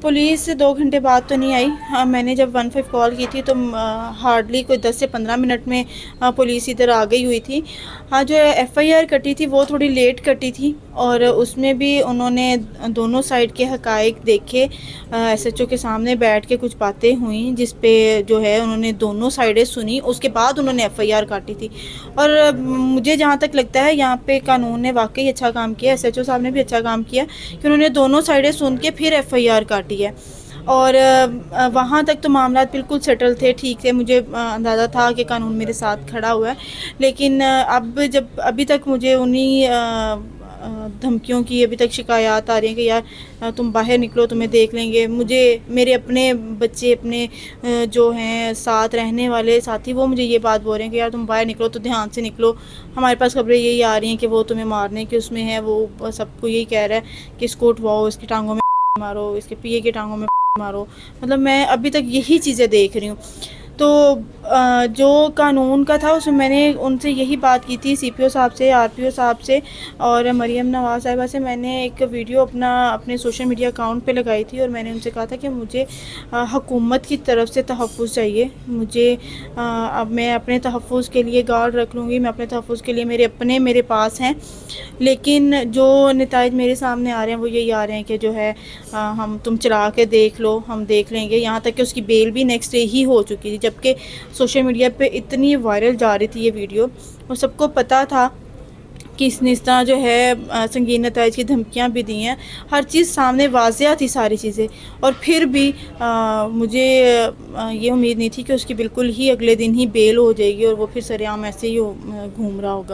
Police 2 घंटे बाद तो नहीं आई। हाँ, मैंने जब 15 कॉल की थी तो हार्डली कोई 10 से 15 मिनट में पुलिस इधर आ गई हुई थी। हाँ, जो एफआईआर कटी थी वो थोड़ी लेट कटी थी और उसमें भी उन्होंने दोनों साइड के हकाइक देखे। एसएचओ के सामने बैठ के कुछ बातें हुई जिस पे जो है उन्होंने दोनों साइडें सुनी, उसके बाद उन्होंने एफआईआर काटी थी। और मुझे जहाँ तक लगता है यहाँ पे कानून ने वाकई अच्छा काम किया, एसएचओ साहब ने भी अच्छा काम किया कि उन्होंने दोनों साइडें सुन के फिर एफआईआर काटी है। और वहाँ तक तो मामला बिल्कुल सेटल थे, ठीक थे, मुझे अंदाज़ा था कि कानून मेरे साथ खड़ा हुआ है। लेकिन अब जब अभी तक मुझे उन्हीं धमकियों की अभी तक शिकायत आ रही है कि यार तुम बाहर निकलो, तुम्हें देख लेंगे। मुझे मेरे अपने बच्चे, अपने जो हैं साथ रहने वाले साथी, वो मुझे ये बात बोल रहे हैं कि यार तुम बाहर निकलो तो ध्यान से निकलो। हमारे पास खबरें यही आ रही हैं कि वो तुम्हें मारने की उसमें है, वो सबको यही कह रहा है कि इसको उठवाओ, इसकी टांगों में मारो, इसके पिए की टांगों में मारो। मतलब मैं अभी तक यही चीज़ें देख रही हूँ। तो जो कानून का था उसमें मैंने उनसे यही बात की थी, सीपीओ साहब से, आरपीओ साहब से और मरियम नवाज़ साहिबा से। मैंने एक वीडियो अपने सोशल मीडिया अकाउंट पे लगाई थी और मैंने उनसे कहा था कि मुझे हुकूमत की तरफ से तहफ़्फ़ुज़ चाहिए। मुझे अब मैं अपने तहफ़्फ़ुज़ के लिए गार्ड रख लूँगी, मैं अपने तहफ़्फ़ुज़ के लिए मेरे पास हैं। लेकिन जो नताइज मेरे सामने आ रहे हैं वो यही आ रहे हैं कि जो है तुम चला के देख लो, हम देख लेंगे। यहाँ तक कि उसकी बेल भी नेक्स्ट डे ही हो चुकी थी, जबकि सोशल मीडिया पे इतनी वायरल जा रही थी ये वीडियो और सबको पता था कि इसने इस तरह जो है संगीन नताइज की धमकियाँ भी दी हैं। हर चीज़ सामने वाज़िया थी सारी चीज़ें, और फिर भी मुझे ये उम्मीद नहीं थी कि उसकी बिल्कुल ही अगले दिन ही बेल हो जाएगी और वो फिर सरेआम ऐसे ही घूम रहा होगा।